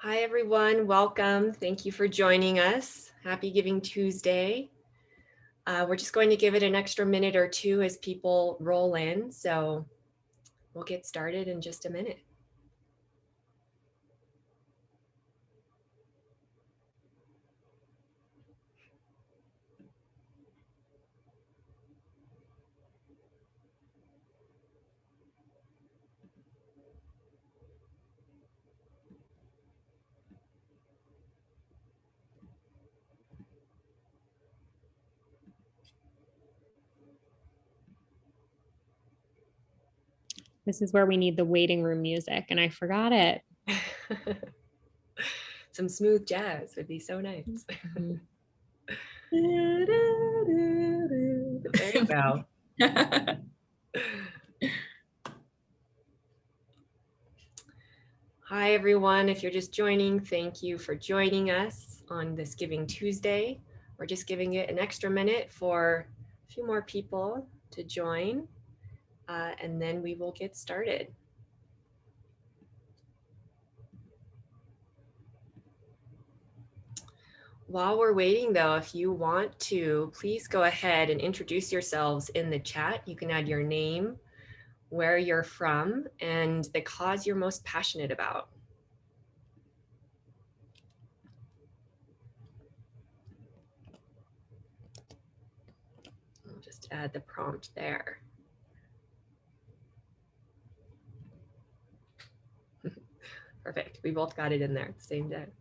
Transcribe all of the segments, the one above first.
Hi, everyone. Welcome. Thank you for joining us. Happy Giving Tuesday. We're just going to give it an extra minute or two as people roll in. So we'll get started in just a minute. This is where we need the waiting room music, and I forgot it. Some smooth jazz would be so nice. There you go. Hi, everyone. If you're just joining, thank you for joining us on this Giving Tuesday. We're just giving it an extra minute for a few more people to join, and then we will get started. While we're waiting though, if you want to, please go ahead and introduce yourselves in the chat. You can add your name, where you're from, and the cause you're most passionate about. I'll just add the prompt there. Perfect. We both got it in there at the same time.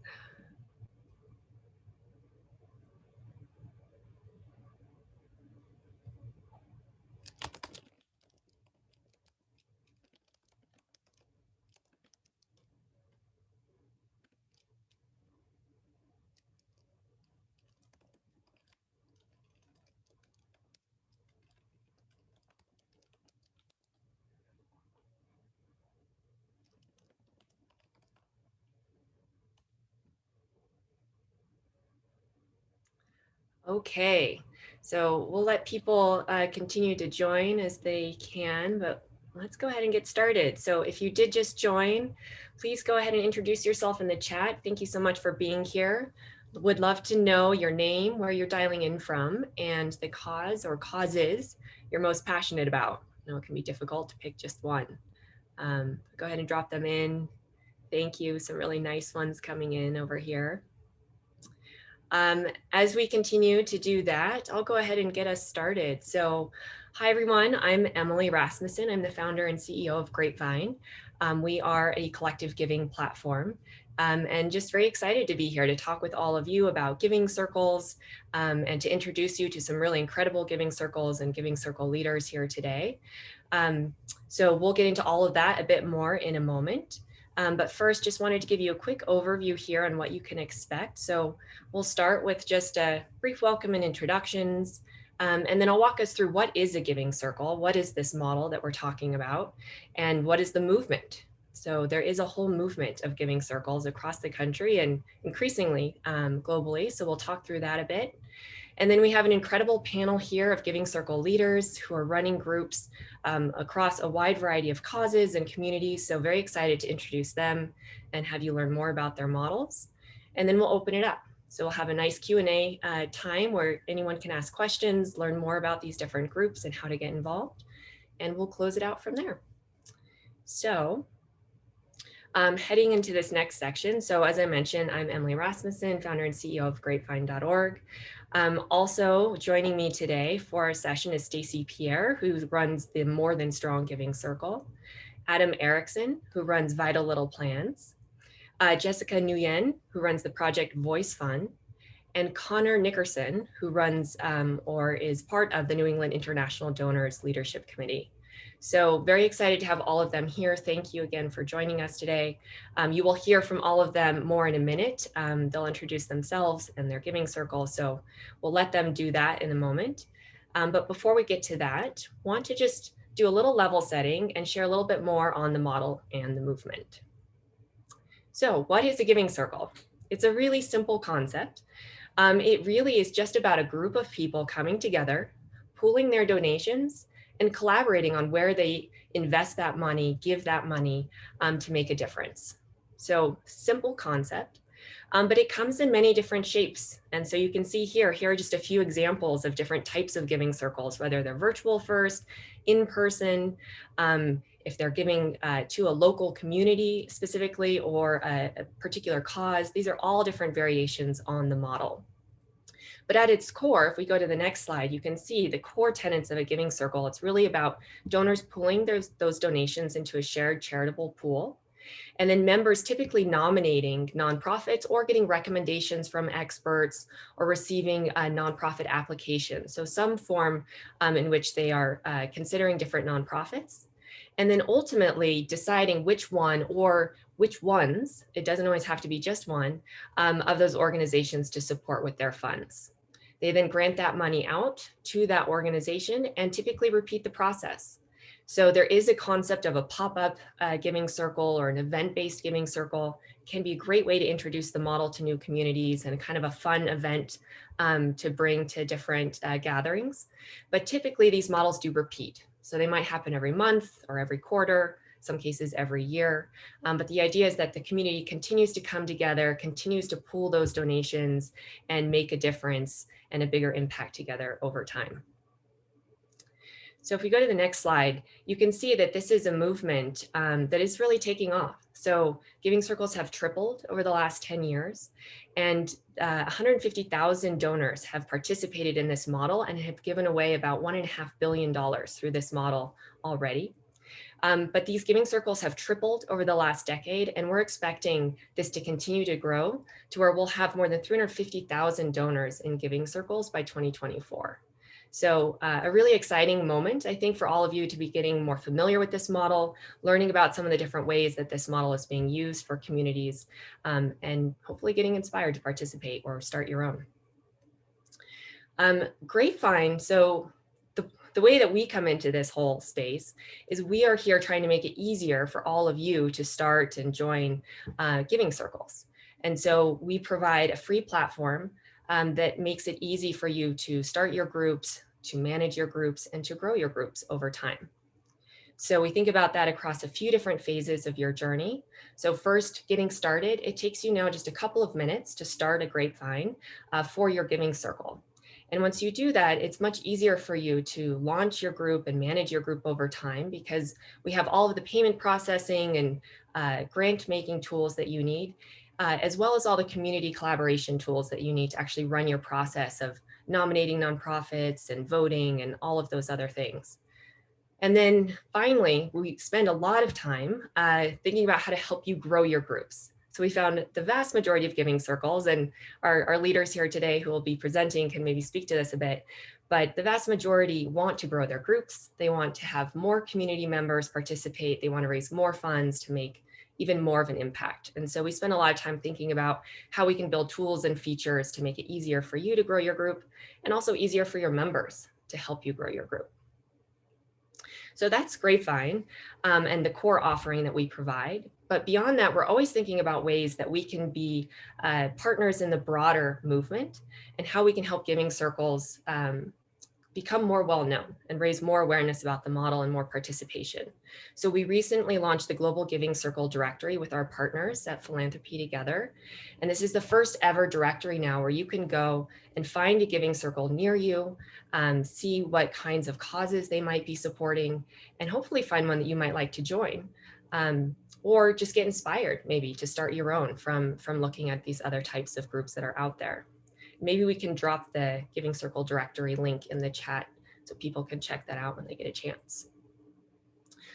Okay, so we'll let people continue to join as they can, but let's go ahead and get started. So if you did just join, please go ahead and introduce yourself in the chat. Thank you so much for being here. Would love to know your name, where you're dialing in from, and the cause or causes you're most passionate about. I know it can be difficult to pick just one. Go ahead and drop them in. Thank you. Some really nice ones coming in over here. As we continue to do that, I'll go ahead and get us started. So, hi everyone, I'm Emily Rasmussen. I'm the founder and CEO of Grapevine. We are a collective giving platform, and just very excited to be here to talk with all of you about giving circles, and to introduce you to some really incredible giving circles and giving circle leaders here today. So we'll get into all of that a bit more in a moment. But first, just wanted to give you a quick overview here on what you can expect. So we'll start with just a brief welcome and introductions, and then I'll walk us through what is a giving circle, what is this model that we're talking about, and what is the movement. So there is a whole movement of giving circles across the country and increasingly globally. So we'll talk through that a bit. And then we have an incredible panel here of Giving Circle leaders who are running groups across a wide variety of causes and communities. So very excited to introduce them and have you learn more about their models. And then we'll open it up. So we'll have a nice Q&A time where anyone can ask questions, learn more about these different groups and how to get involved. And we'll close it out from there. So heading into this next section. So as I mentioned, I'm Emily Rasmussen, founder and CEO of grapevine.org. Also joining me today for our session is Stacy Pierre, who runs the More Than Strong Giving Circle, Adam Erickson, who runs Vital Little Plans, Jessica Nguyen, who runs the Project Voice Fund, and Connor Nickerson, who runs or is part of the New England International Donors Leadership Committee. So very excited to have all of them here. Thank you again for joining us today. You will hear from all of them more in a minute. They'll introduce themselves and their giving circle. So we'll let them do that in a moment. But before we get to that, want to just do a little level setting and share a little bit more on the model and the movement. So what is a giving circle? It's a really simple concept. It really is just about a group of people coming together, pooling their donations, and collaborating on where they invest that money, give that money to make a difference. So simple concept, but it comes in many different shapes. And so you can see here are just a few examples of different types of giving circles, whether they're virtual first, in person, if they're giving to a local community specifically, or a particular cause. These are all different variations on the model. But at its core, if we go to the next slide, you can see the core tenets of a giving circle. It's really about donors pooling those donations into a shared charitable pool, and then members typically nominating nonprofits or getting recommendations from experts or receiving a nonprofit application. So some form in which they are considering different nonprofits. And then ultimately deciding which one or which ones, it doesn't always have to be just one, of those organizations to support with their funds. They then grant that money out to that organization and typically repeat the process. So there is a concept of a pop-up giving circle or an event-based giving circle. It can be a great way to introduce the model to new communities and kind of a fun event to bring to different gatherings. But typically these models do repeat. So they might happen every month or every quarter, some cases every year. But the idea is that the community continues to come together, continues to pool those donations and make a difference and a bigger impact together over time. So if we go to the next slide, you can see that this is a movement that is really taking off. So giving circles have tripled over the last 10 years, and 150,000 donors have participated in this model and have given away about $1.5 billion through this model already. But these giving circles have tripled over the last decade, and we're expecting this to continue to grow to where we'll have more than 350,000 donors in giving circles by 2024. So a really exciting moment, I think, for all of you to be getting more familiar with this model, learning about some of the different ways that this model is being used for communities, and hopefully getting inspired to participate or start your own. Grapevine, so the way that we come into this whole space is we are here trying to make it easier for all of you to start and join giving circles. And so we provide a free platform that makes it easy for you to start your groups, to manage your groups, and to grow your groups over time. So we think about that across a few different phases of your journey. So first, getting started, it takes you now just a couple of minutes to start a Grapevine for your giving circle. And once you do that, it's much easier for you to launch your group and manage your group over time, because we have all of the payment processing and grant making tools that you need, as well as all the community collaboration tools that you need to actually run your process of nominating nonprofits and voting and all of those other things. And then finally, we spend a lot of time thinking about how to help you grow your groups. So we found the vast majority of giving circles, and our leaders here today who will be presenting can maybe speak to this a bit, but the vast majority want to grow their groups. They want to have more community members participate. They want to raise more funds to make even more of an impact. And so we spend a lot of time thinking about how we can build tools and features to make it easier for you to grow your group, and also easier for your members to help you grow your group. So that's Grapevine and the core offering that we provide. But beyond that, we're always thinking about ways that we can be partners in the broader movement and how we can help giving circles become more well-known and raise more awareness about the model and more participation. So we recently launched the Global Giving Circle directory with our partners at Philanthropy together. And this is the first ever directory now where you can go and find a giving circle near you, see what kinds of causes they might be supporting, and hopefully find one that you might like to join. Or just get inspired maybe to start your own from looking at these other types of groups that are out there. Maybe we can drop the Giving Circle directory link in the chat so people can check that out when they get a chance.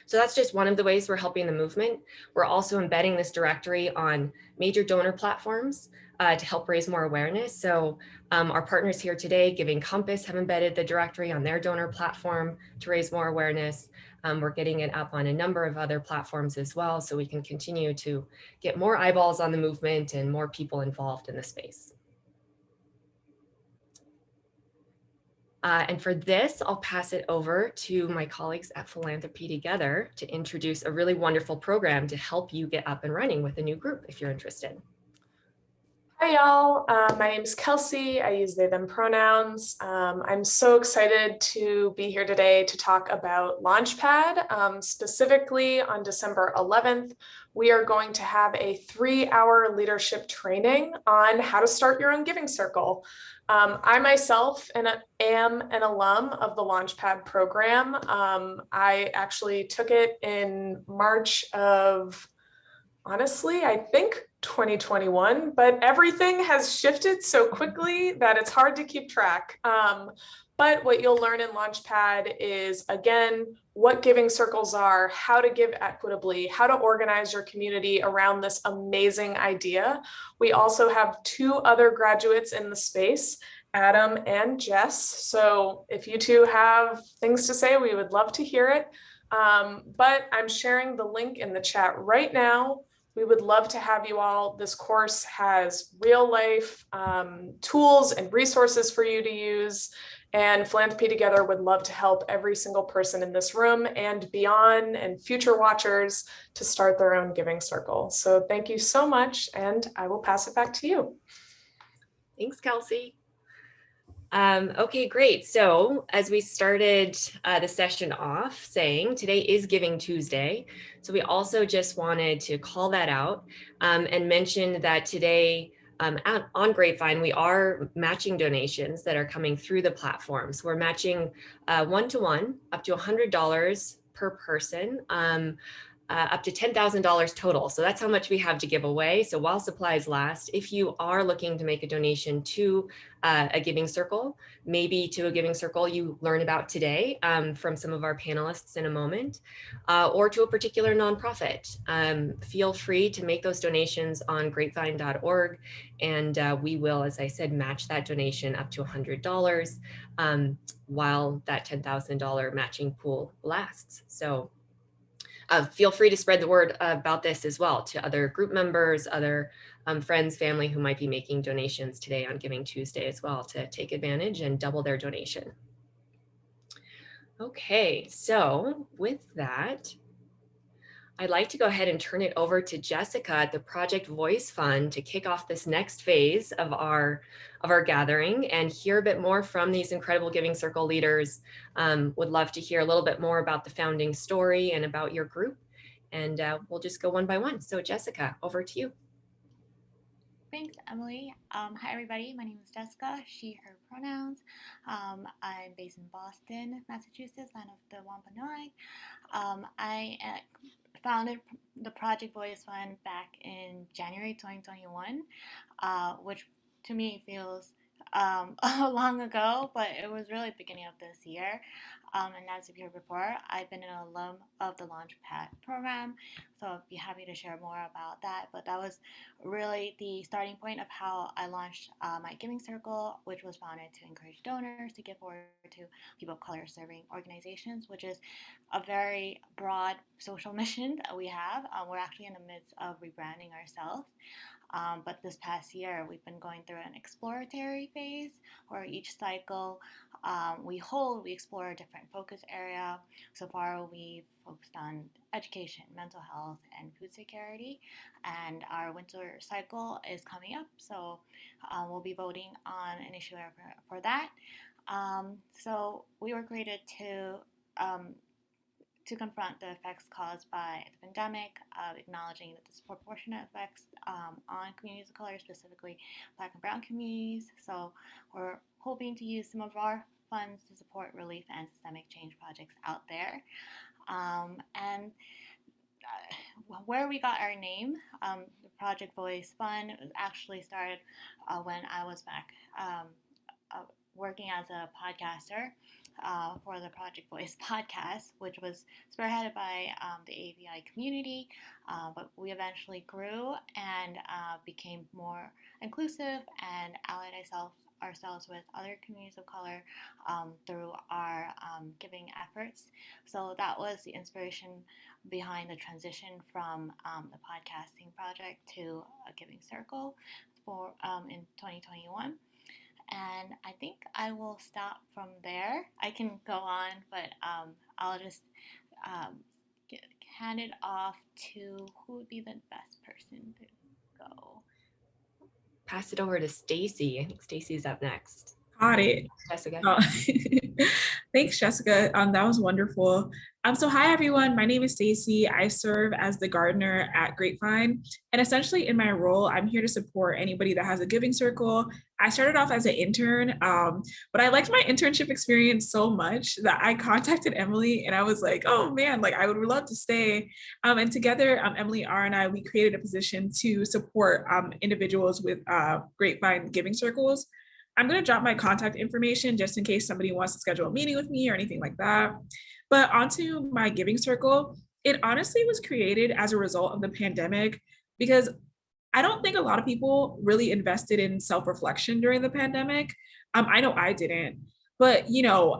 So that's just one of the ways we're helping the movement. We're also embedding this directory on major donor platforms to help raise more awareness. So our partners here today, Giving Compass, have embedded the directory on their donor platform to raise more awareness. We're getting it up on a number of other platforms as well, so we can continue to get more eyeballs on the movement and more people involved in the space. And for this, I'll pass it over to my colleagues at Philanthropy Together to introduce a really wonderful program to help you get up and running with a new group if you're interested. Hi, y'all. My name's Kelsey. I use they, them pronouns. I'm so excited to be here today to talk about Launchpad. Specifically on December 11th, we are going to have a 3-hour leadership training on how to start your own giving circle. I myself am an alum of the Launchpad program. I actually took it in March of, honestly, I think 2021, but everything has shifted so quickly that it's hard to keep track. But what you'll learn in Launchpad is, again, what giving circles are, how to give equitably, how to organize your community around this amazing idea. We also have 2 other graduates in the space, Adam and Jess. So if you two have things to say, we would love to hear it. But I'm sharing the link in the chat right now. We would love to have you all. This course has real life tools and resources for you to use. And Philanthropy Together would love to help every single person in this room and beyond and future watchers to start their own giving circle. So thank you so much. And I will pass it back to you. Thanks, Kelsey. Okay, great. So as we started the session off saying today is Giving Tuesday. So we also just wanted to call that out and mention that today on Grapevine, we are matching donations that are coming through the platform. So we're matching one-to-one up to $100 per person. Up to $10,000 total. So that's how much we have to give away. So while supplies last, if you are looking to make a donation to a giving circle, maybe to a giving circle you learn about today from some of our panelists in a moment, or to a particular nonprofit, feel free to make those donations on grapevine.org. And we will, as I said, match that donation up to $100 while that $10,000 matching pool lasts. So feel free to spread the word about this as well to other group members, other friends, family who might be making donations today on Giving Tuesday as well to take advantage and double their donation. Okay, so with that, I'd like to go ahead and turn it over to Jessica at the Project Voice Fund to kick off this next phase of our gathering and hear a bit more from these incredible Giving Circle leaders. Would love to hear a little bit more about the founding story and about your group. And we'll just go one by one. So Jessica, over to you. Thanks, Emily. Hi, everybody. My name is Jessica, she, her pronouns. I'm based in Boston, Massachusetts, land of the Wampanoag. I founded the Project Voice Fund back in January 2021, which to me feels long ago, but it was really the beginning of this year. And as you've heard before, I've been an alum of the Launchpad program, so I'd be happy to share more about that. But that was really the starting point of how I launched my giving circle, which was founded to encourage donors to give forward to people of color serving organizations, which is a very broad social mission that we have. We're actually in the midst of rebranding ourselves. But this past year, we've been going through an exploratory phase where each cycle we explore a different focus area. So far, we've focused on education, mental health, and food security. And our winter cycle is coming up, so we'll be voting on an issue for that. So we were created to confront the effects caused by the pandemic, acknowledging the disproportionate effects on communities of color, specifically Black and Brown communities. So we're hoping to use some of our funds to support relief and systemic change projects out there. And where we got our name, the Project Voice Fund, was actually started when I was back working as a podcaster for the Project Voice podcast, which was spearheaded by the AVI community, but we eventually grew and became more inclusive and allied ourselves with other communities of color through our giving efforts. So that was the inspiration behind the transition from the podcasting project to a giving circle in 2021. And I think I will stop from there. I can go on, but I'll just hand it off to who would be the best person to go. pass it over to Stacy. I think Stacy's up next. Got it. Jessica. Oh, thanks, Jessica. That was wonderful. So hi everyone. My name is Stacy. I serve as the gardener at Grapevine, and essentially in my role, I'm here to support anybody that has a giving circle. I started off as an intern, but I liked my internship experience so much that I contacted Emily, and I was like, "Oh man, like I would love to stay." And together, Emily R and I, we created a position to support individuals with Grapevine giving circles. I'm going to drop my contact information just in case somebody wants to schedule a meeting with me or anything like that. But onto my giving circle, it honestly was created as a result of the pandemic because I don't think a lot of people really invested in self-reflection during the pandemic. I know I didn't. But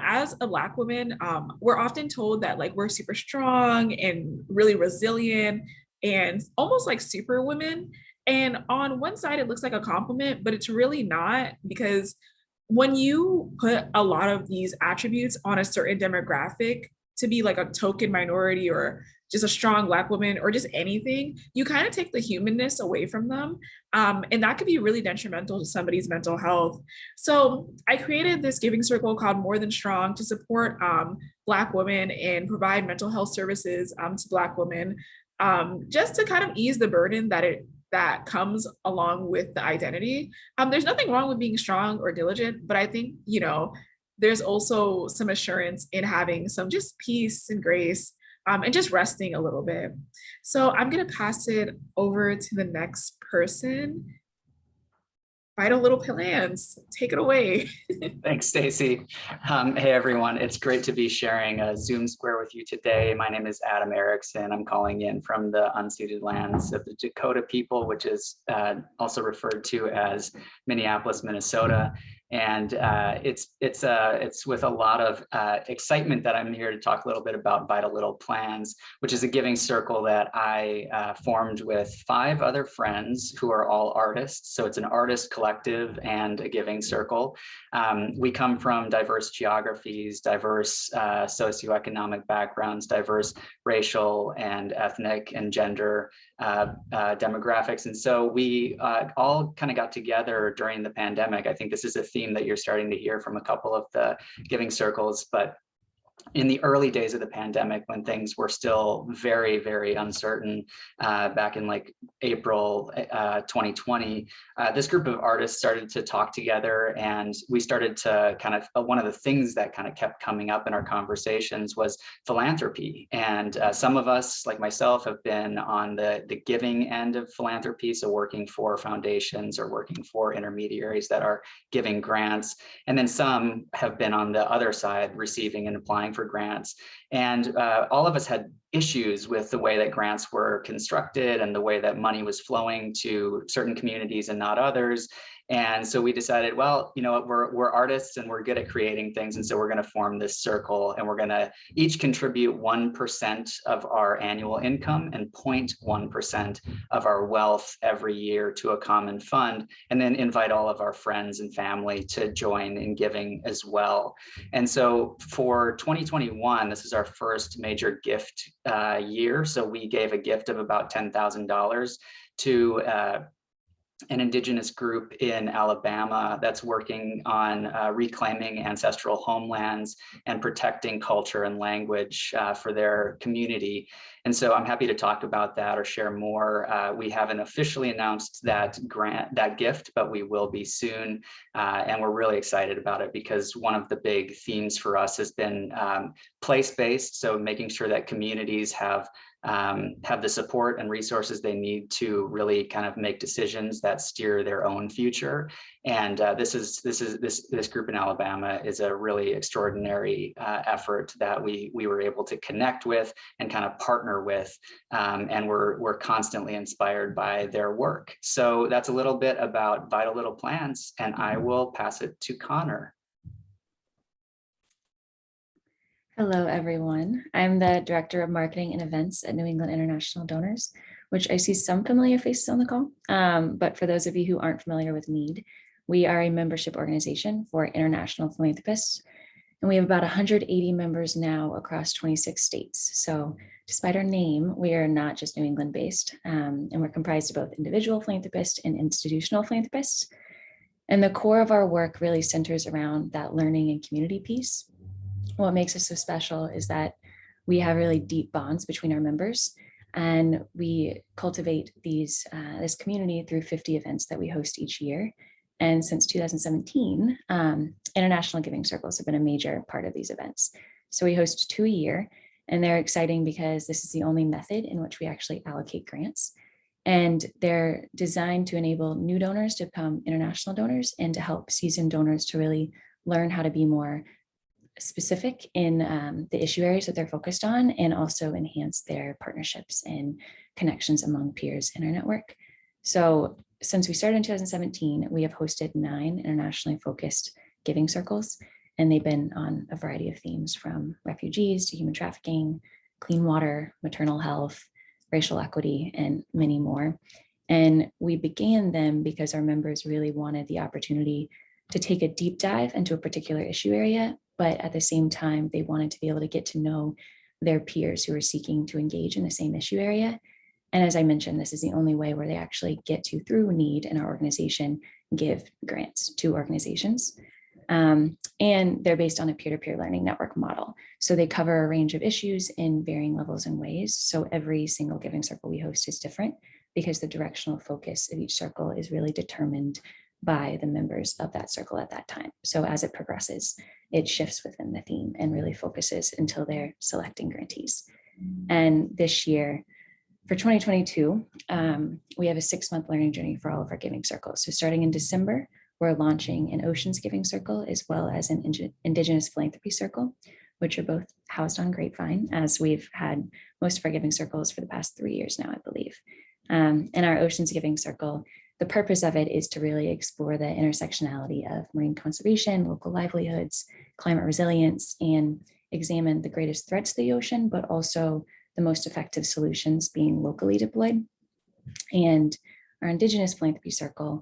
as a Black woman, we're often told that like we're super strong and really resilient and almost like super women. And on one side, it looks like a compliment, but it's really not, because when you put a lot of these attributes on a certain demographic to be like a token minority or just a strong Black woman or just anything, you kind of take the humanness away from them. And that could be really detrimental to somebody's mental health. So I created this giving circle called More Than Strong to support Black women and provide mental health services to Black women, just to kind of ease the burden that comes along with the identity. There's nothing wrong with being strong or diligent, but I think, there's also some assurance in having some just peace and grace, and just resting a little bit. So I'm gonna pass it over to the next person. Vital Little Plans, take it away. Thanks, Stacy. Hey, everyone. It's great to be sharing a Zoom Square with you today. My name is Adam Erickson. I'm calling in from the unceded lands of the Dakota people, which is also referred to as Minneapolis, Minnesota. And it's with a lot of excitement that I'm here to talk a little bit about Vital Little Plans, which is a giving circle that I formed with 5 other friends who are all artists. So it's an artist collective and a giving circle. We come from diverse geographies, diverse socioeconomic backgrounds, diverse racial and ethnic and gender demographics. And so we all kind of got together during the pandemic. I think this is a theme that you're starting to hear from a couple of the giving circles, but in the early days of the pandemic, when things were still very, very uncertain, back in like April 2020, this group of artists started to talk together, and we started to kind of, one of the things that kind of kept coming up in our conversations was philanthropy. And some of us, like myself, have been on the giving end of philanthropy, so working for foundations or working for intermediaries that are giving grants. And then some have been on the other side, receiving and applying for grants. And all of us had issues with the way that grants were constructed and the way that money was flowing to certain communities and not others. And so we decided, well, we're artists and we're good at creating things. And so we're going to form this circle, and we're going to each contribute 1% of our annual income and 0.1% of our wealth every year to a common fund, and then invite all of our friends and family to join in giving as well. And so for 2021, this is our first major gift year. So we gave a gift of about $10,000 to an Indigenous group in Alabama that's working on reclaiming ancestral homelands and protecting culture and language for their community. And so I'm happy to talk about that or share more. We haven't officially announced that gift, but we will be soon. And we're really excited about it because one of the big themes for us has been place-based. So making sure that communities have the support and resources they need to really kind of make decisions that steer their own future. And this group in Alabama is a really extraordinary effort that we were able to connect with and kind of partner with, and we're constantly inspired by their work. So that's a little bit about Vital Little Plans, and I will pass it to Connor. Hello, everyone. I'm the Director of Marketing and Events at New England International Donors, which I see some familiar faces on the call. But for those of you who aren't familiar with NEED, we are a membership organization for international philanthropists. And we have about 180 members now across 26 states. So despite our name, we are not just New England based, and we're comprised of both individual philanthropists and institutional philanthropists. And the core of our work really centers around that learning and community piece. What makes us so special is that we have really deep bonds between our members, and we cultivate this community through 50 events that we host each year. And since 2017, international giving circles have been a major part of these events. So we host 2 a year, and they're exciting because this is the only method in which we actually allocate grants. And they're designed to enable new donors to become international donors and to help seasoned donors to really learn how to be more specific in the issue areas that they're focused on, and also enhance their partnerships and connections among peers in our network. So since we started in 2017, we have hosted 9 internationally focused giving circles, and they've been on a variety of themes from refugees to human trafficking, clean water, maternal health, racial equity, and many more. And we began them because our members really wanted the opportunity to take a deep dive into a particular issue area, but at the same time, they wanted to be able to get to know their peers who are seeking to engage in the same issue area. And as I mentioned, this is the only way where they actually get to, through need in our organization, give grants to organizations. And they're based on a peer-to-peer learning network model. So they cover a range of issues in varying levels and ways. So every single giving circle we host is different because the directional focus of each circle is really determined by the members of that circle at that time. So as it progresses, it shifts within the theme and really focuses until they're selecting grantees. And this year, for 2022, we have a 6-month learning journey for all of our giving circles. So starting in December, we're launching an Oceans Giving Circle as well as an Indigenous Philanthropy Circle, which are both housed on Grapevine, as we've had most of our giving circles for the past 3 years now, I believe. And our Oceans Giving Circle, the purpose of it is to really explore the intersectionality of marine conservation, local livelihoods, climate resilience, and examine the greatest threats to the ocean, but also the most effective solutions being locally deployed. And our Indigenous Philanthropy Circle,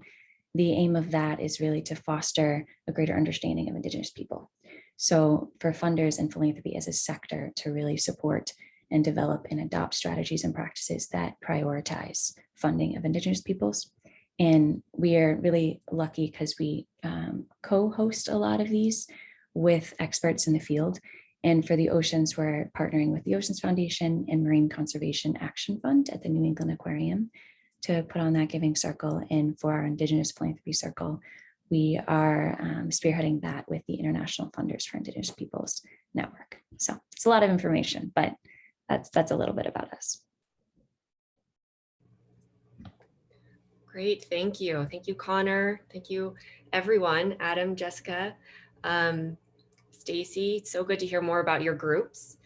the aim of that is really to foster a greater understanding of Indigenous people. So for funders and philanthropy as a sector to really support and develop and adopt strategies and practices that prioritize funding of Indigenous peoples. And we are really lucky because we co-host a lot of these with experts in the field. And for the oceans, we're partnering with the Oceans Foundation and Marine Conservation Action Fund at the New England Aquarium to put on that giving circle. And for our Indigenous Philanthropy Circle, we are spearheading that with the International Funders for Indigenous Peoples Network. So it's a lot of information, but that's a little bit about us. Great, thank you. Thank you, Connor. Thank you, everyone. Adam, Jessica, Stacy, it's so good to hear more about your groups.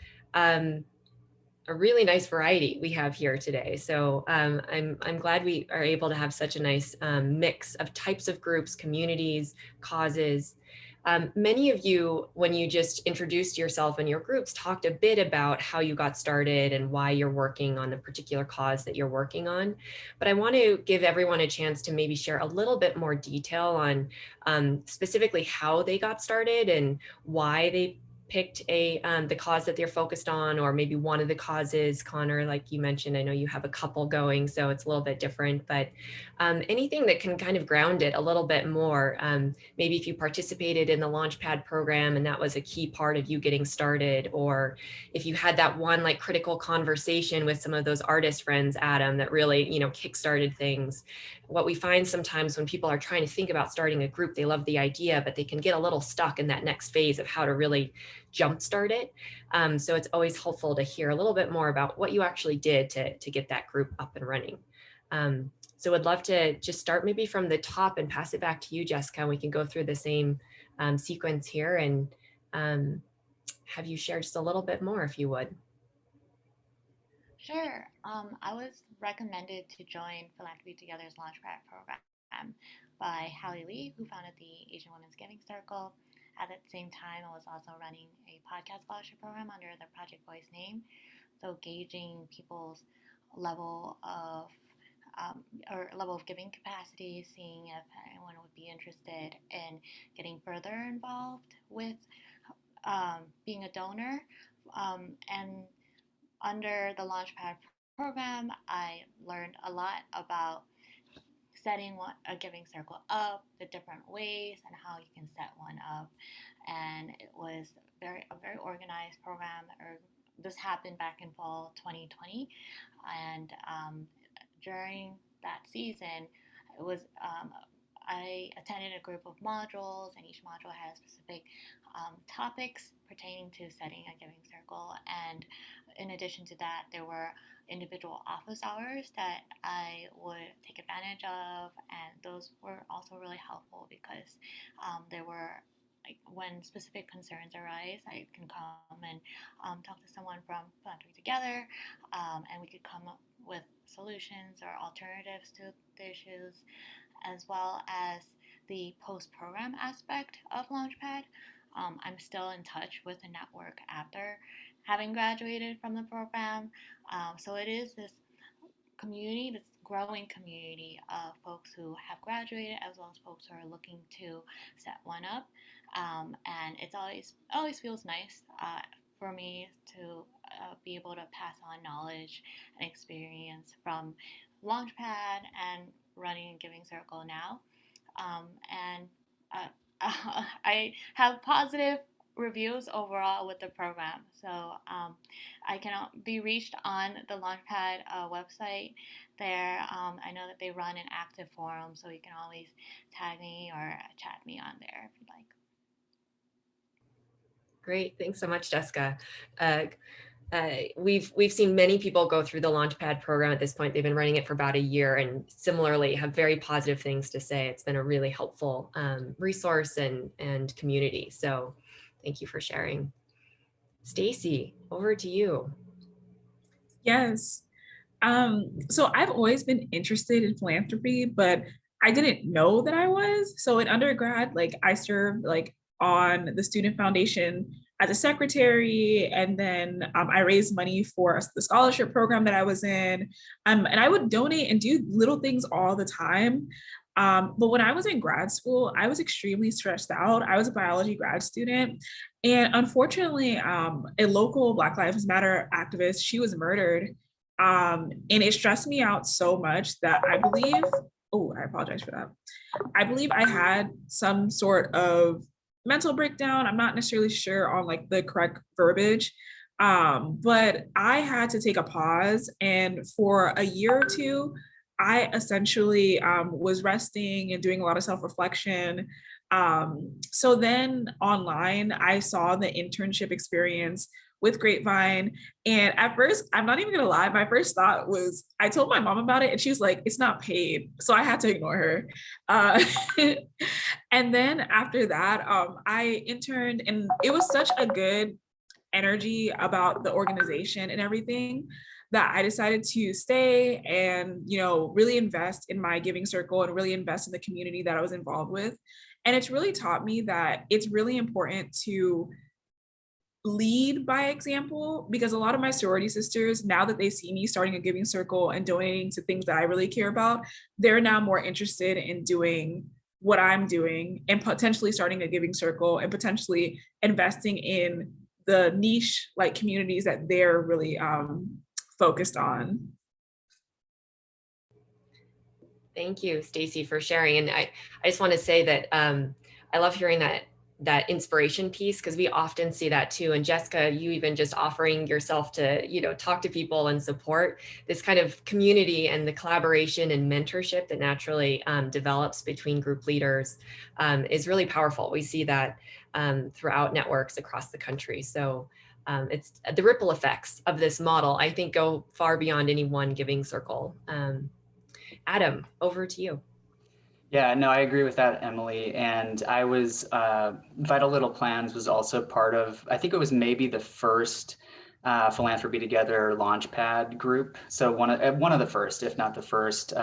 A really nice variety we have here today. So I'm glad we are able to have such a nice mix of types of groups, communities, causes. Many of you, when you just introduced yourself and your groups, talked a bit about how you got started and why you're working on the particular cause that you're working on. But I want to give everyone a chance to maybe share a little bit more detail on specifically how they got started and why they picked the cause that they're focused on, or maybe one of the causes. Connor, like you mentioned, I know you have a couple going, so it's a little bit different, but anything that can kind of ground it a little bit more. Maybe if you participated in the Launchpad program and that was a key part of you getting started, or if you had that one like critical conversation with some of those artist friends, Adam, that really, kickstarted things. What we find sometimes when people are trying to think about starting a group, they love the idea, but they can get a little stuck in that next phase of how to really jumpstart it. So it's always helpful to hear a little bit more about what you actually did to get that group up and running. So I'd love to just start maybe from the top and pass it back to you, Jessica, and we can go through the same sequence here and have you share just a little bit more if you would. Sure. I was recommended to join Philanthropy Together's Launchpad program by Hallie Lee, who founded the Asian Women's Giving Circle. At the same time, I was also running a podcast scholarship program under the Project Voice name. So gauging people's level of giving capacity, seeing if anyone would be interested in getting further involved with being a donor. And under the Launchpad program, I learned a lot about setting a giving circle up, the different ways and how you can set one up. And it was a very organized program. This happened back in fall 2020, and during that season, it was I attended a group of modules, and each module had specific topics pertaining to setting a giving circle. And in addition to that, there were individual office hours that I would take advantage of, and those were also really helpful because there were, like, when specific concerns arise, I can come and talk to someone from Philanthropy Together, and we could come up with solutions or alternatives to the issues, as well as the post-program aspect of Launchpad. I'm still in touch with the network after having graduated from the program. So it is this community, this growing community of folks who have graduated, as well as folks who are looking to set one up. And it's always feels nice for me to be able to pass on knowledge and experience from Launchpad and running Giving Circle now. And I have positive reviews overall with the program. So I can be reached on the Launchpad website there. I know that they run an active forum, so you can always tag me or chat me on there if you'd like. Great, thanks so much, Jessica. We've seen many people go through the Launchpad program at this point. They've been running it for about a year, and similarly have very positive things to say. It's been a really helpful resource and community. So thank you for sharing. Stacy, over to you. Yes. So I've always been interested in philanthropy, but I didn't know that I was. So in undergrad, like I served like on the student foundation as a secretary, and then I raised money for the scholarship program that I was in, and I would donate and do little things all the time. But when I was in grad school, I was extremely stressed out. I was a biology grad student, and unfortunately, a local Black Lives Matter activist, she was murdered. And it stressed me out so much that I believe, oh, I apologize for that. I believe I had some sort of mental breakdown. I'm not necessarily sure on like the correct verbiage, but I had to take a pause. And for a year or two, I essentially was resting and doing a lot of self-reflection. So then online, I saw the internship experience with Grapevine. And at first, I'm not even gonna lie, my first thought was, I told my mom about it and she was like, it's not paid. So I had to ignore her. And then after that, I interned, and it was such a good energy about the organization and everything that I decided to stay and, you know, really invest in my giving circle and really invest in the community that I was involved with. And it's really taught me that it's really important to lead by example, because a lot of my sorority sisters, now that they see me starting a giving circle and donating to things that I really care about, they're now more interested in doing what I'm doing and potentially starting a giving circle and potentially investing in the niche like communities that they're really focused on. Thank you, Stacy, for sharing. And I just want to say that I love hearing that inspiration piece, because we often see that too. And Jessica, you even just offering yourself to, you know, talk to people and support this kind of community and the collaboration and mentorship that naturally develops between group leaders is really powerful. We see that throughout networks across the country. So it's the ripple effects of this model, I think, go far beyond any one giving circle. Adam, over to you. Yeah, no, I agree with that, Emily. And I was, Vital Little Plans was also part of, I think it was maybe the first Philanthropy Together Launchpad group. So one of the first, if not the first,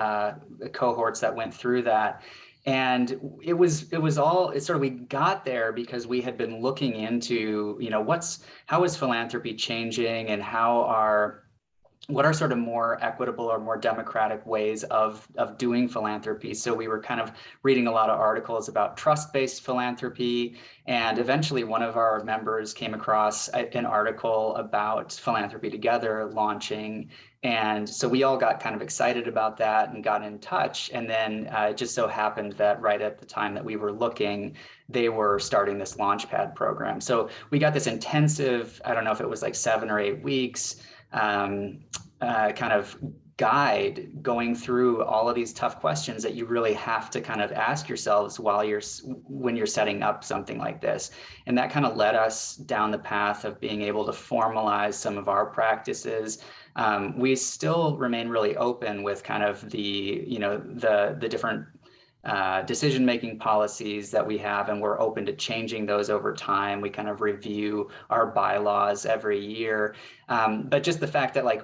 cohorts that went through that. And it was we got there because we had been looking into, you know, how is philanthropy changing, and how are what are sort of more equitable or more democratic ways of doing philanthropy. So we were kind of reading a lot of articles about trust-based philanthropy, and eventually one of our members came across an article about Philanthropy Together launching. And so we all got kind of excited about that and got in touch. And then it just so happened that right at the time that we were looking, they were starting this Launchpad program. So we got this intensive, I don't know if it was like 7 or 8 weeks, kind of guide going through all of these tough questions that you really have to kind of ask yourselves when you're setting up something like this. And that kind of led us down the path of being able to formalize some of our practices. We still remain really open with kind of the different decision-making policies that we have, and we're open to changing those over time. We kind of review our bylaws every year. But just the fact that, like,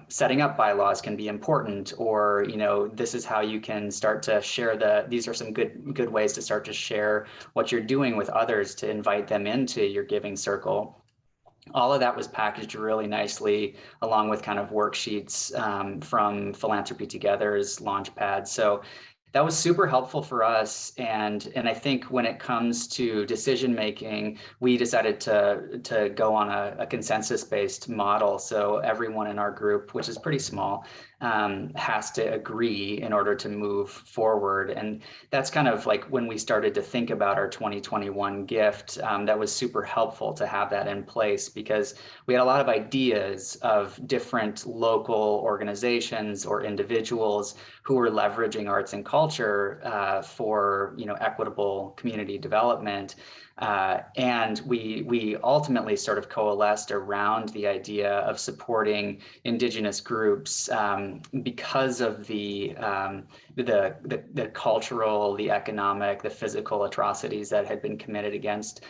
setting up bylaws can be important, or, this is how you can start to share these are some good ways to start to share what you're doing with others to invite them into your giving circle. All of that was packaged really nicely along with kind of worksheets from Philanthropy Together's Launchpad. So that was super helpful for us. And I think when it comes to decision making, we decided to go on a consensus-based model. So everyone in our group, which is pretty small, has to agree in order to move forward. And that's kind of like when we started to think about our 2021 gift, that was super helpful to have that in place, because we had a lot of ideas of different local organizations or individuals who were leveraging arts and culture for equitable community development. And we ultimately sort of coalesced around the idea of supporting Indigenous groups because of the cultural, the economic, the physical atrocities that had been committed against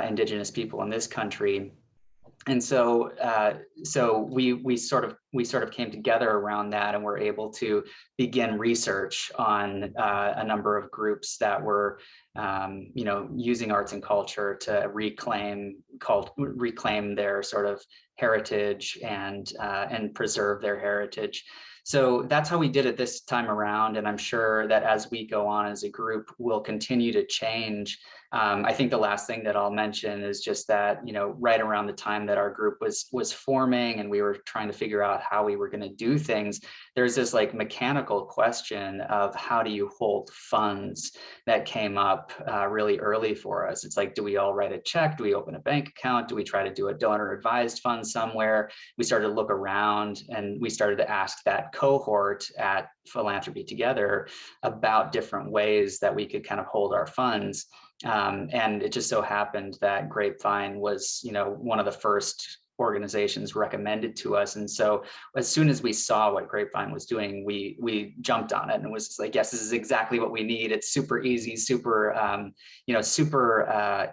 Indigenous people in this country. And so we sort of came together around that, and were able to begin research on a number of groups that were using arts and culture to reclaim their sort of heritage and preserve their heritage. So that's how we did it this time around. And I'm sure that as we go on as a group, we'll continue to change. I think the last thing that I'll mention is just that, right around the time that our group was forming and we were trying to figure out how we were going to do things, there's this like mechanical question of how do you hold funds that came up really early for us. It's like, do we all write a check? Do we open a bank account? Do we try to do a donor advised fund somewhere? We started to look around, and we started to ask that cohort at Philanthropy Together about different ways that we could kind of hold our funds. And it just so happened that Grapevine was, one of the first organizations recommended to us. And so as soon as we saw what Grapevine was doing, we jumped on it and was just like, yes, this is exactly what we need. It's super easy, super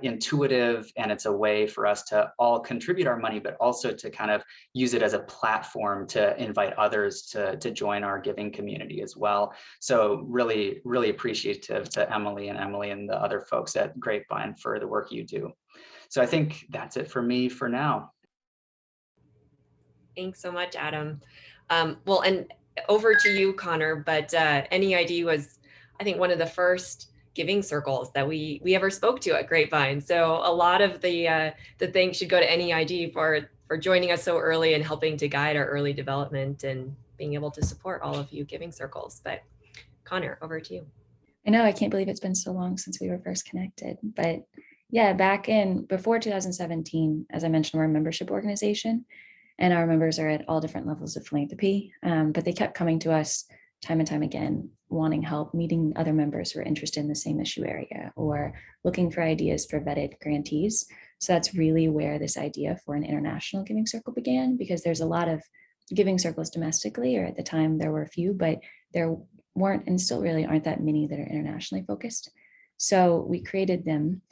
intuitive, and it's a way for us to all contribute our money, but also to kind of use it as a platform to invite others to join our giving community as well. So really, really appreciative to Emily and the other folks at Grapevine for the work you do. So I think that's it for me for now. Thanks so much, Adam. Well, and over to you, Connor, but NEID was, I think, one of the first giving circles that we ever spoke to at Grapevine. So a lot of the thanks should go to NEID for joining us so early and helping to guide our early development and being able to support all of you giving circles. But Connor, over to you. I know, I can't believe it's been so long since we were first connected, but yeah, before 2017, as I mentioned, we're a membership organization. And our members are at all different levels of philanthropy, but they kept coming to us time and time again, wanting help, meeting other members who are interested in the same issue area, or looking for ideas for vetted grantees. So that's really where this idea for an international giving circle began, because there's a lot of giving circles domestically, or at the time there were a few, but there weren't, and still really aren't, that many that are internationally focused. So we created them,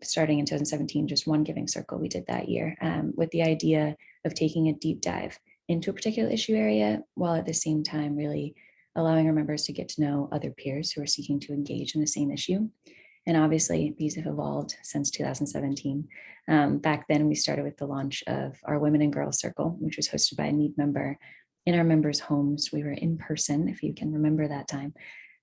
starting in 2017, just one giving circle we did that year, with the idea of taking a deep dive into a particular issue area, while at the same time really allowing our members to get to know other peers who are seeking to engage in the same issue. And obviously these have evolved since 2017. Back then we started with the launch of our Women and Girls Circle, which was hosted by a Need member in our members' homes. We were in person, if you can remember that time.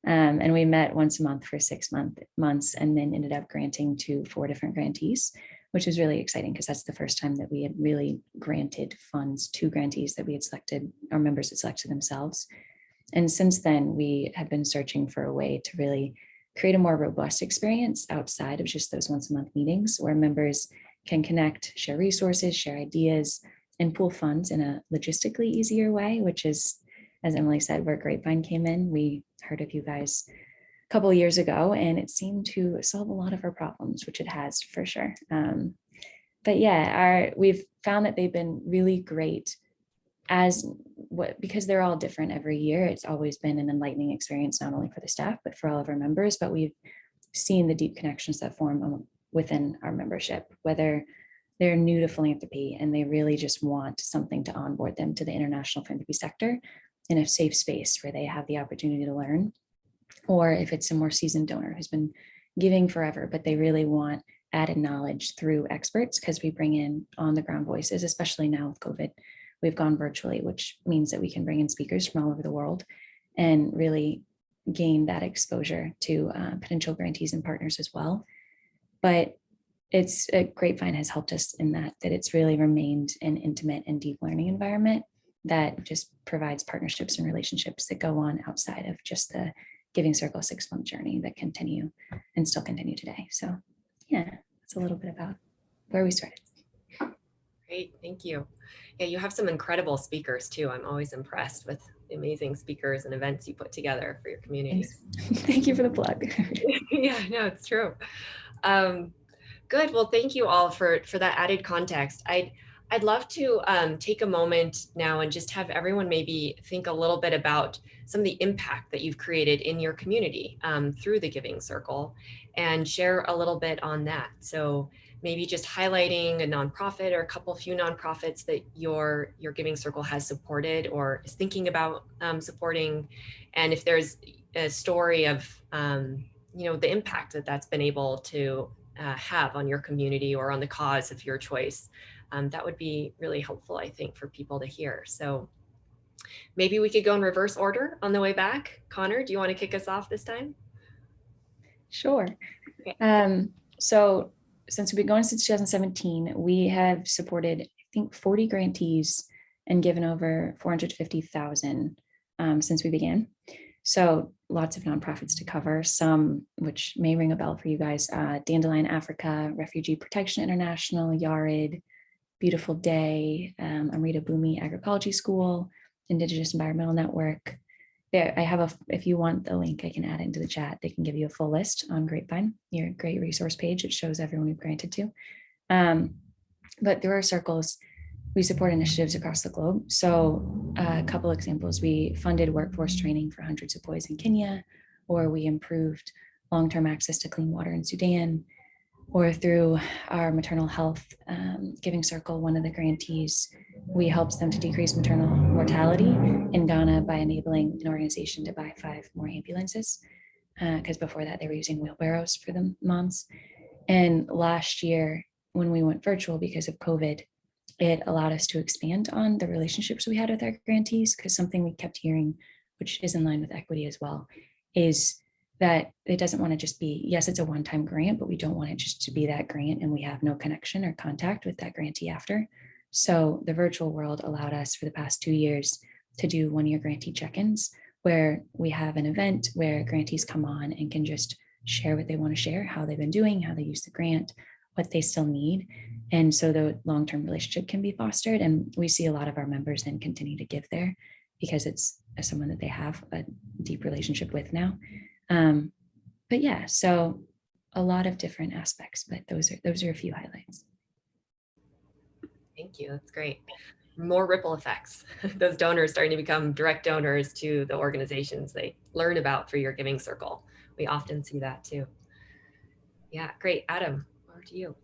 And we met once a month for 6 months and then ended up granting to 4 different grantees, which was really exciting because that's the first time that we had really granted funds to grantees that we had selected, our members had selected themselves. And since then, we have been searching for a way to really create a more robust experience outside of just those once a month meetings where members can connect, share resources, share ideas, and pool funds in a logistically easier way, which is, as Emily said, where Grapevine came in. We heard of you guys a couple of years ago, and it seemed to solve a lot of our problems, which it has for sure. But yeah, we've found that they've been really great because they're all different every year. It's always been an enlightening experience, not only for the staff, but for all of our members. But we've seen the deep connections that form within our membership, whether they're new to philanthropy and they really just want something to onboard them to the international philanthropy sector in a safe space where they have the opportunity to learn, or if it's a more seasoned donor who's been giving forever, but they really want added knowledge through experts, because we bring in on the ground voices, especially now with COVID. We've gone virtually, which means that we can bring in speakers from all over the world and really gain that exposure to potential grantees and partners as well. But Grapevine has helped us in that it's really remained an intimate and deep learning environment that just provides partnerships and relationships that go on outside of just the Giving Circle 6-month journey that continue and still continue today. So yeah, that's a little bit about where we started. Great, thank you. Yeah, you have some incredible speakers too. I'm always impressed with the amazing speakers and events you put together for your community. Thank you for the plug. Yeah, no, it's true. Good. Well, thank you all for that added context. I'd love to take a moment now and just have everyone maybe think a little bit about some of the impact that you've created in your community through the Giving Circle, and share a little bit on that. So maybe just highlighting a nonprofit or a few nonprofits that your Giving Circle has supported or is thinking about supporting, and if there's a story of the impact that's been able to have on your community or on the cause of your choice. That would be really helpful, I think, for people to hear. So maybe we could go in reverse order on the way back. Connor, do you want to kick us off this time? Sure. Okay. So since we've been going since 2017, we have supported, I think, 40 grantees and given over 450,000 since we began. So lots of nonprofits to cover, some which may ring a bell for you guys: Dandelion Africa, Refugee Protection International, Yared, Beautiful Day, Amrita Bhumi Agroecology School, Indigenous Environmental Network. There, I have if you want the link, I can add it into the chat. They can give you a full list on Grapevine, your great resource page. It shows everyone we've granted to. But through our circles, we support initiatives across the globe. So a couple examples: we funded workforce training for hundreds of boys in Kenya, or we improved long-term access to clean water in Sudan, or through our maternal health Giving Circle, one of the grantees, we helped them to decrease maternal mortality in Ghana by enabling an organization to buy 5 more ambulances, because before that they were using wheelbarrows for the moms. And last year, when we went virtual because of COVID, it allowed us to expand on the relationships we had with our grantees, because something we kept hearing, which is in line with equity as well, is that it doesn't want to just be, yes, it's a one-time grant, but we don't want it just to be that grant and we have no connection or contact with that grantee after. So the virtual world allowed us for the past 2 years to do one-year grantee check-ins, where we have an event where grantees come on and can just share what they want to share, how they've been doing, how they use the grant, what they still need. And so the long-term relationship can be fostered. And we see a lot of our members then continue to give there because it's someone that they have a deep relationship with now. But yeah, so a lot of different aspects, but those are a few highlights. Thank you. That's great. More ripple effects. Those donors starting to become direct donors to the organizations they learn about through your Giving Circle. We often see that too. Yeah, great. Adam, over to you.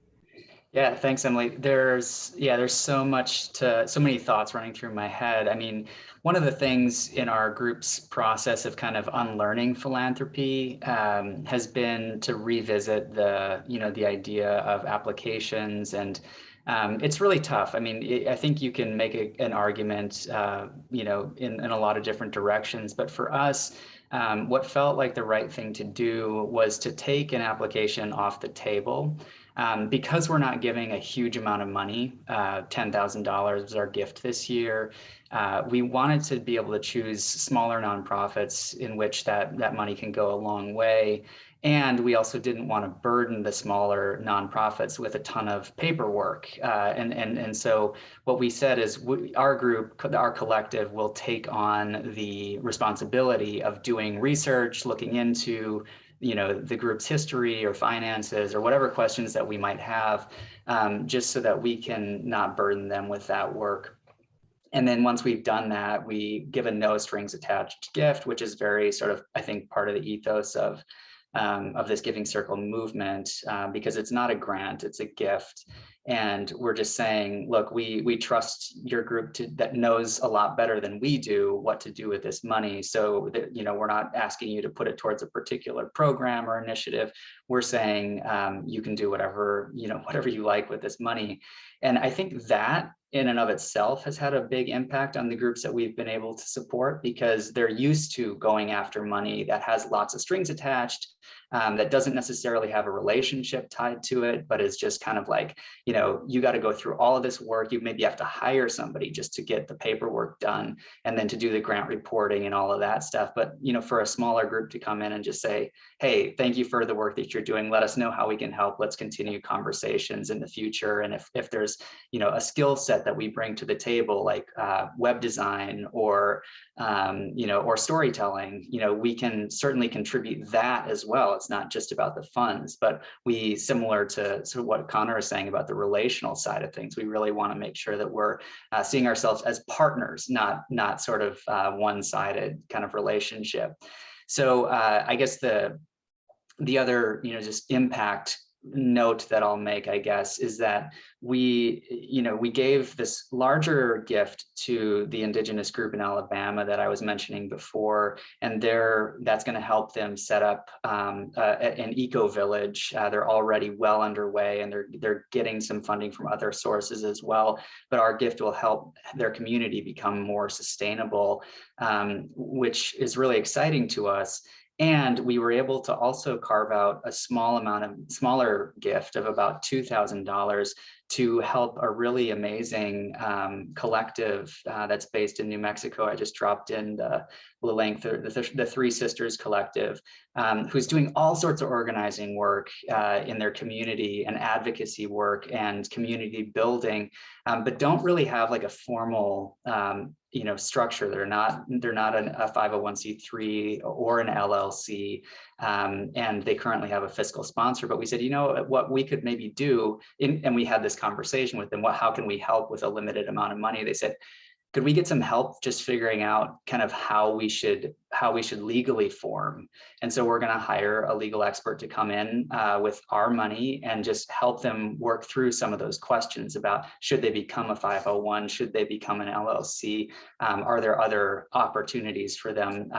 Yeah, thanks, Emily. There's so many thoughts running through my head. I mean, one of the things in our group's process of kind of unlearning philanthropy has been to revisit the idea of applications, and it's really tough. I mean, I think you can make an argument, in a lot of different directions, but for us, what felt like the right thing to do was to take an application off the table. Because we're not giving a huge amount of money, $10,000 was our gift this year. We wanted to be able to choose smaller nonprofits in which that money can go a long way. And we also didn't want to burden the smaller nonprofits with a ton of paperwork. And so what we said is our group, our collective, will take on the responsibility of doing research, looking into the group's history or finances or whatever questions that we might have, just so that we can not burden them with that work. And then once we've done that, we give a no strings attached gift, which is very sort of, I think, part of the ethos of this Giving Circle movement, because it's not a grant, it's a gift. And we're just saying, look, we trust your group that knows a lot better than we do what to do with this money. So that, we're not asking you to put it towards a particular program or initiative. We're saying you can do whatever you like with this money. And I think that in and of itself has had a big impact on the groups that we've been able to support, because they're used to going after money that has lots of strings attached, that doesn't necessarily have a relationship tied to it, but is just kind of like, you got to go through all of this work. You maybe have to hire somebody just to get the paperwork done and then to do the grant reporting and all of that stuff. But, for a smaller group to come in and just say, hey, thank you for the work that you're doing. Let us know how we can help. Let's continue conversations in the future. And if there's, a skill set that we bring to the table, like web design or storytelling, we can certainly contribute that as well. It's not just about the funds, but we, similar to sort of what Connor is saying about the relational side of things, we really want to make sure that we're seeing ourselves as partners, not sort of one-sided kind of relationship. So I guess the other, just impact note that I'll make, I guess, is that we gave this larger gift to the Indigenous group in Alabama that I was mentioning before, and that's going to help them set up an eco village. They're already well underway, and they're getting some funding from other sources as well. But our gift will help their community become more sustainable, which is really exciting to us. And we were able to also carve out a smaller gift of about $2,000 to help a really amazing collective that's based in New Mexico. I just dropped in the link, the Three Sisters Collective, who's doing all sorts of organizing work in their community and advocacy work and community building, but don't really have like a formal structure. They're not a 501c3 or an LLC, and they currently have a fiscal sponsor. But we said, what we could maybe do, and we had this conversation with them, how can we help with a limited amount of money? They said, could we get some help just figuring out kind of how we should legally form? And so we're going to hire a legal expert to come in with our money and just help them work through some of those questions about, should they become a 501? Should they become an LLC? Are there other opportunities for them?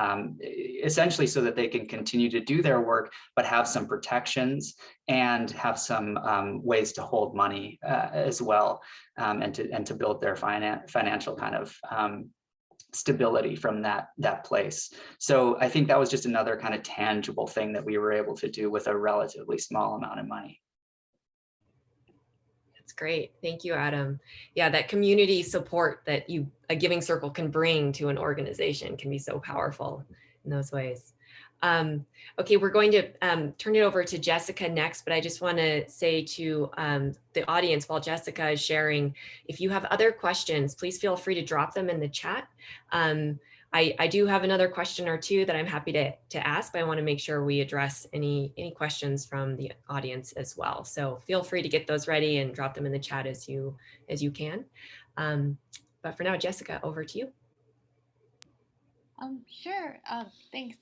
Essentially so that they can continue to do their work, but have some protections and have some ways to hold money as well, and to build their financial kind of stability from that place. So I think that was just another kind of tangible thing that we were able to do with a relatively small amount of money. That's great. Thank you, Adam. Yeah, that community support that a Giving Circle can bring to an organization can be so powerful in those ways. Okay, we're going to turn it over to Jessica next, but I just want to say to the audience while Jessica is sharing, if you have other questions, please feel free to drop them in the chat. I do have another question or two that I'm happy to ask, but I want to make sure we address any questions from the audience as well. So feel free to get those ready and drop them in the chat as you can. But for now, Jessica, over to you. Sure. Thanks.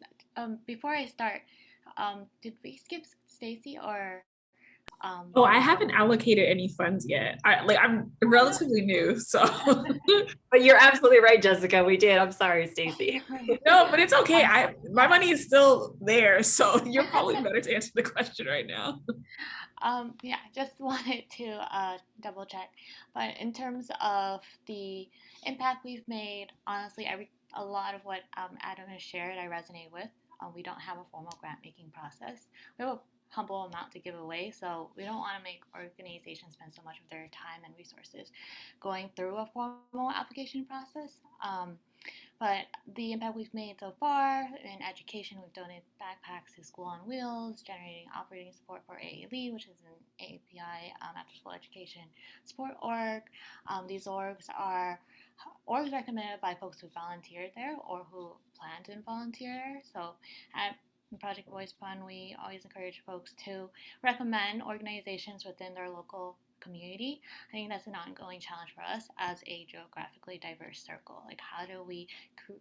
Before I start, did we skip Stacy, or Oh, I haven't allocated any funds yet. I'm relatively new, so. But you're absolutely right, Jessica. We did. I'm sorry, Stacy. No, but it's okay. My money is still there, so you're probably better to answer the question right now. Yeah, just wanted to double check. But in terms of the impact we've made, honestly, a lot of what Adam has shared, I resonate with. We don't have a formal grant making process. We have a humble amount to give away, so we don't want to make organizations spend so much of their time and resources going through a formal application process. But the impact we've made so far in education, we've donated backpacks to School on Wheels, generating operating support for AALE, which is an API after school education support org. These orgs are orgs recommended by folks who volunteered there or who plan to volunteer there. So at Project Voice Fund, we always encourage folks to recommend organizations within their local community. I think that's an ongoing challenge for us as a geographically diverse circle. Like, how do we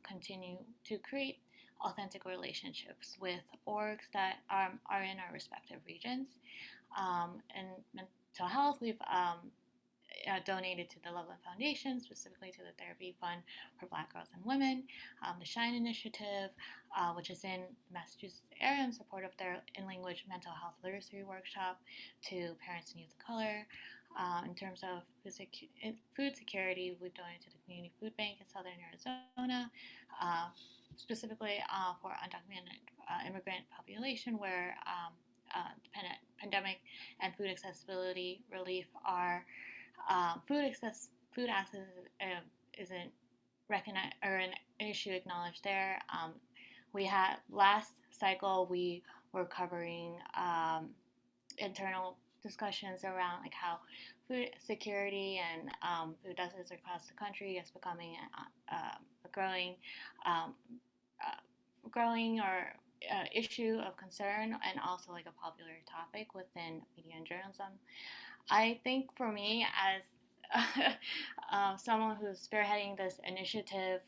continue to create authentic relationships with orgs that are in our respective regions? And mental health, we've donated to the Loveland Foundation, specifically to the Therapy Fund for Black Girls and Women, the Shine Initiative, which is in the Massachusetts area in support of their in-language mental health literacy workshop to parents and youth of color. In terms of food security, we've donated to the Community Food Bank in Southern Arizona, specifically for undocumented immigrant population where the pandemic and food accessibility relief are food access isn't recognized or an issue acknowledged there. We had last cycle we were covering internal discussions around like how food security and food deserts across the country is becoming a growing or issue of concern and also like a popular topic within media and journalism. I think for me, as someone who's spearheading this initiative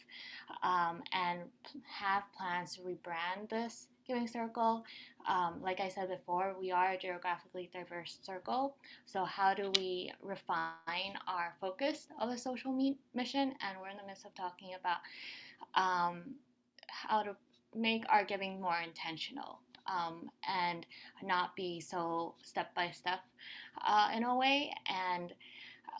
and have plans to rebrand this Giving Circle, like I said before, we are a geographically diverse circle. So how do we refine our focus of a social mission? And we're in the midst of talking about how to make our giving more intentional. And not be so step by step in a way. And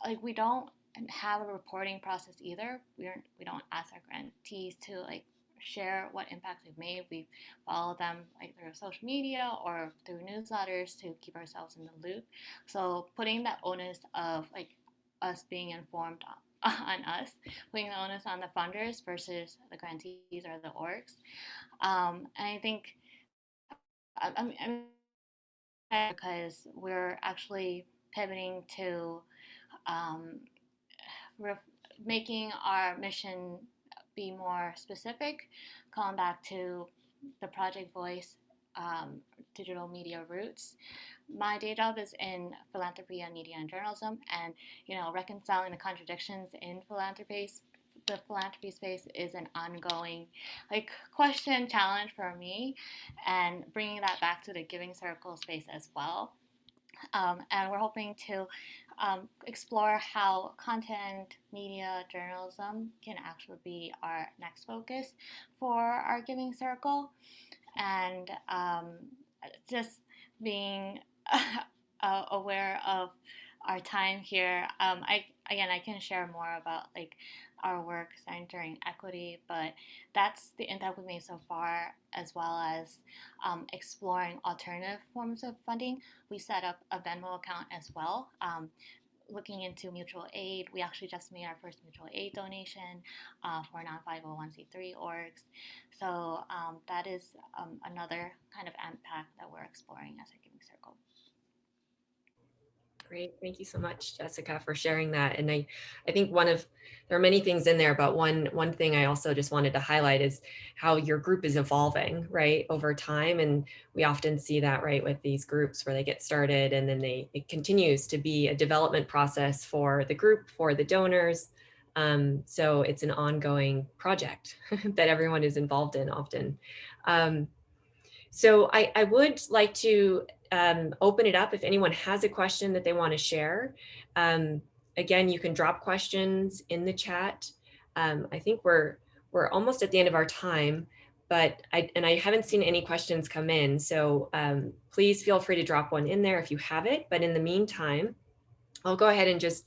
like we don't have a reporting process either. We don't ask our grantees to like share what impacts we've made. We follow them like through social media or through newsletters to keep ourselves in the loop. So putting that onus of like us being informed on us, putting the onus on the funders versus the grantees or the orgs. And I think because we're actually pivoting to making our mission be more specific, calling back to the Project Voice digital media roots. My day job is in philanthropy and media and journalism, and reconciling the contradictions in philanthropy. The philanthropy space is an ongoing question challenge for me, and bringing that back to the Giving Circle space as well. And we're hoping to explore how content, media, journalism can actually be our next focus for our Giving Circle. And just being aware of our time here. I can share more about our work centering equity, but that's the impact we made so far, as well as exploring alternative forms of funding. We set up a Venmo account as well. Looking into mutual aid, we actually just made our first mutual aid donation for non-501c3 orgs. So that is another kind of impact that we're exploring as a Giving Circle. Great. Thank you so much, Jessica, for sharing that. And I think there are many things in there, but one thing I also just wanted to highlight is how your group is evolving, right, over time. And we often see that, right, with these groups where they get started and then it continues to be a development process for the group, for the donors. So it's an ongoing project that everyone is involved in often. So I would like to open it up if anyone has a question that they want to share. Again, you can drop questions in the chat. I think we're almost at the end of our time, but I haven't seen any questions come in. So please feel free to drop one in there if you have it. But in the meantime, I'll go ahead and just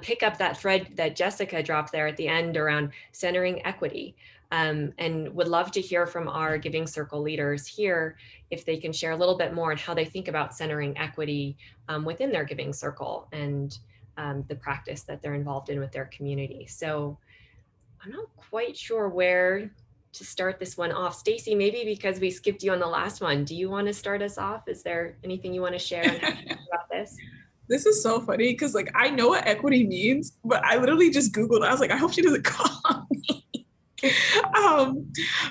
pick up that thread that Jessica dropped there at the end around centering equity. And would love to hear from our Giving Circle leaders here if they can share a little bit more on how they think about centering equity within their Giving Circle and the practice that they're involved in with their community. So I'm not quite sure where to start this one off. Stacy, maybe because we skipped you on the last one, do you want to start us off? Is there anything you want to share on how to think about this? This is so funny because like I know what equity means, but I literally just Googled. I was like, I hope she doesn't call me.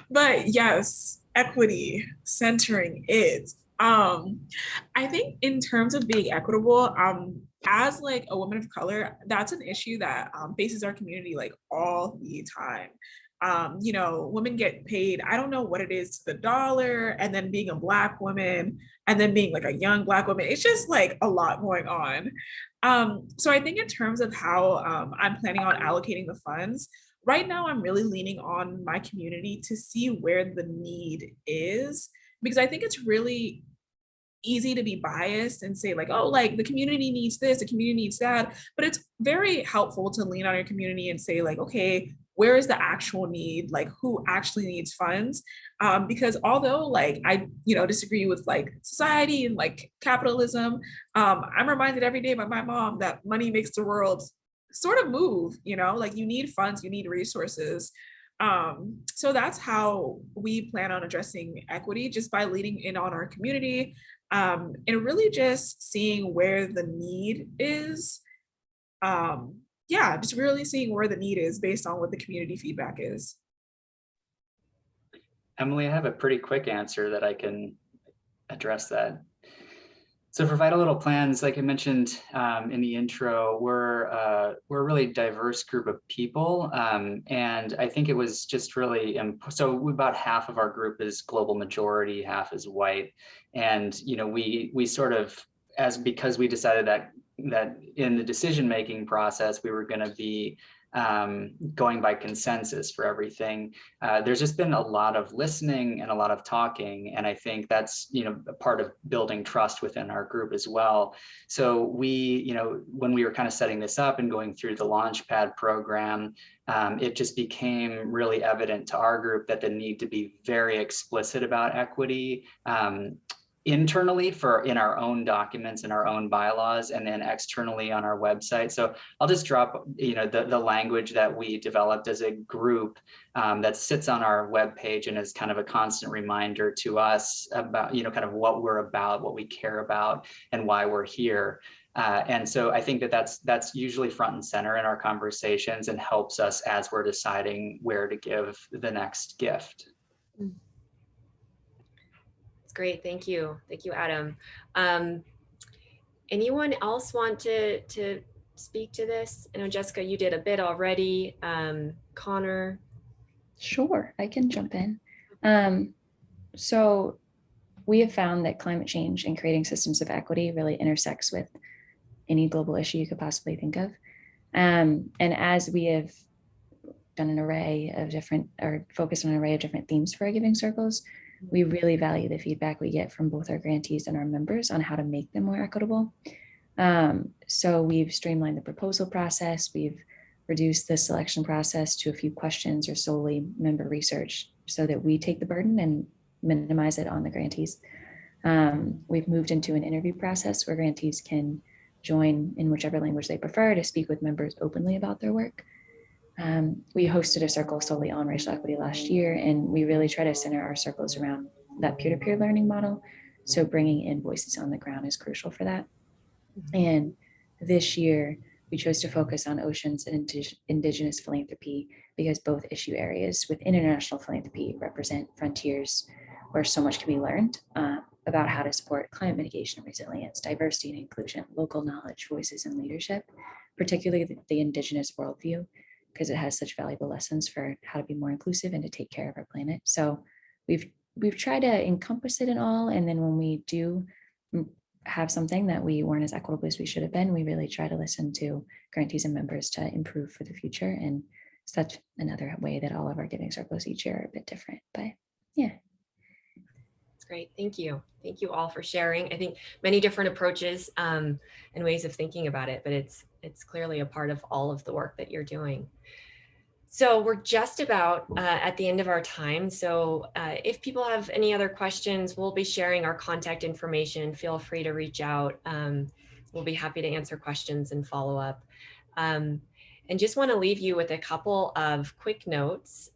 But yes, equity, centering it. I think in terms of being equitable, as like a woman of color, that's an issue that faces our community like all the time. You know, women get paid, I don't know what it is to the dollar, and then being a Black woman, and then being like a young Black woman, it's just like a lot going on. So I think in terms of how I'm planning on allocating the funds, right now I'm really leaning on my community to see where the need is, because I think it's really easy to be biased and say like, oh, like the community needs this, the community needs that. But it's very helpful to lean on your community and say like, okay, where is the actual need? Like who actually needs funds? Because although like I, disagree with like society and like capitalism, I'm reminded every day by my mom that money makes the world sort of move, like you need funds, you need resources. So that's how we plan on addressing equity, just by leaning in on our community, and really just seeing where the need is. Just really seeing where the need is based on what the community feedback is. Emily, I have a pretty quick answer that I can address that. So for Vital Little Plans, like I mentioned in the intro, we're a really diverse group of people. And I think it was just really, so about half of our group is global majority, half is white. And, we sort of, because we decided that in the decision-making process, we were gonna be going by consensus for everything. There's just been a lot of listening and a lot of talking, and I think that's a part of building trust within our group as well. So we, when we were kind of setting this up and going through the Launchpad program, it just became really evident to our group that the need to be very explicit about equity. Internally in our own documents and our own bylaws, and then externally on our website. So I'll just drop the language that we developed as a group that sits on our webpage and is kind of a constant reminder to us about kind of what we're about, what we care about, and why we're here. And so I think that's usually front and center in our conversations and helps us as we're deciding where to give the next gift. Great, thank you, Adam. Anyone else want to speak to this? I know Jessica, you did a bit already. Connor. Sure, I can jump in. So we have found that climate change and creating systems of equity really intersects with any global issue you could possibly think of. And as we have done focused on an array of different themes for our giving circles, we really value the feedback we get from both our grantees and our members on how to make them more equitable. So we've streamlined the proposal process. We've reduced the selection process to a few questions or solely member research so that we take the burden and minimize it on the grantees. We've moved into an interview process where grantees can join in whichever language they prefer to speak with members openly about their work. We hosted a circle solely on racial equity last year, and we really try to center our circles around that peer-to-peer learning model. So bringing in voices on the ground is crucial for that. And this year, we chose to focus on oceans and Indigenous philanthropy because both issue areas within international philanthropy represent frontiers where so much can be learned about how to support climate mitigation and resilience, diversity and inclusion, local knowledge, voices, and leadership, particularly the Indigenous worldview, because it has such valuable lessons for how to be more inclusive and to take care of our planet. So we've we've tried to encompass it in all. And then when we do have something that we weren't as equitable as we should have been, we really try to listen to grantees and members to improve for the future. And so that's another way that all of our giving circles each year are a bit different, but yeah. That's great. Thank you. Thank you all for sharing. I think many different approaches and ways of thinking about it, but it's clearly a part of all of the work that you're doing. So we're just about at the end of our time. So if people have any other questions, we'll be sharing our contact information. Feel free to reach out. We'll be happy to answer questions and follow up. And just want to leave you with a couple of quick notes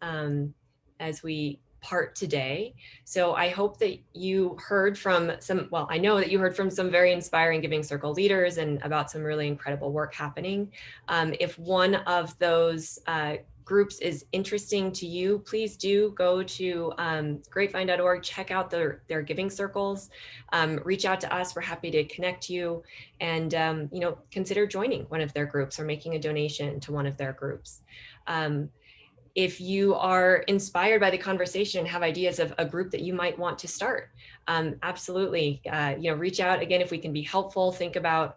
as we part today. So I hope that you heard from I know that you heard from some very inspiring Giving Circle leaders and about some really incredible work happening. If one of those groups is interesting to you, please do go to grapevine.org, check out their giving circles, reach out to us. We're happy to connect you, and consider joining one of their groups or making a donation to one of their groups. If you are inspired by the conversation, have ideas of a group that you might want to start, absolutely, reach out. Again, if we can be helpful, think about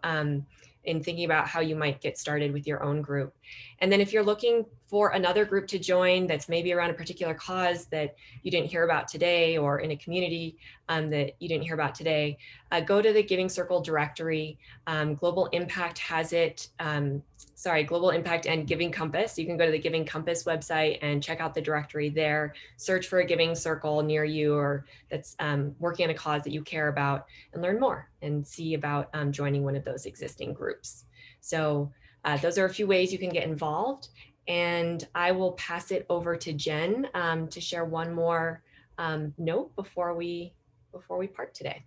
in thinking about how you might get started with your own group. And then if you're looking for another group to join that's maybe around a particular cause that you didn't hear about today, or in a community that you didn't hear about today, go to the Giving Circle directory. Global Impact has it. Global Impact and Giving Compass. You can go to the Giving Compass website and check out the directory there. Search for a Giving Circle near you or that's working on a cause that you care about, and learn more and see about joining one of those existing groups. So those are a few ways you can get involved. And I will pass it over to Jen to share one more note before we part today.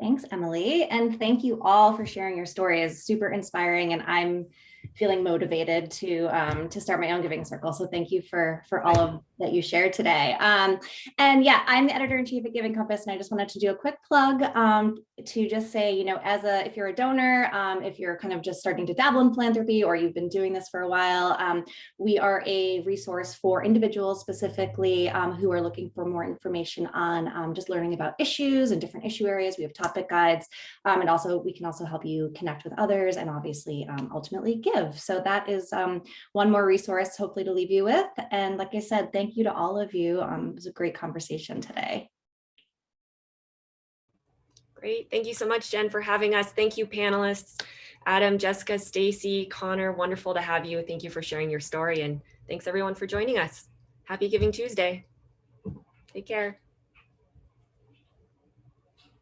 Thanks, Emily. And thank you all for sharing your story. It's super inspiring, and I'm feeling motivated to start my own giving circle. So thank you for all of that you shared today. And yeah, I'm the editor-in-chief at Giving Compass, and I just wanted to do a quick plug to just say, if you're a donor, if you're kind of just starting to dabble in philanthropy, or you've been doing this for a while, we are a resource for individuals specifically who are looking for more information on just learning about issues and different issue areas. We have topic guides, and also we can also help you connect with others and obviously ultimately give. So that is one more resource hopefully to leave you with. And like I said, thank you to all of you. It was a great conversation today. Great. Thank you so much, Jen, for having us. Thank you, panelists. Adam, Jessica, Stacy, Connor, wonderful to have you. Thank you for sharing your story, and thanks everyone for joining us. Happy Giving Tuesday. Take care.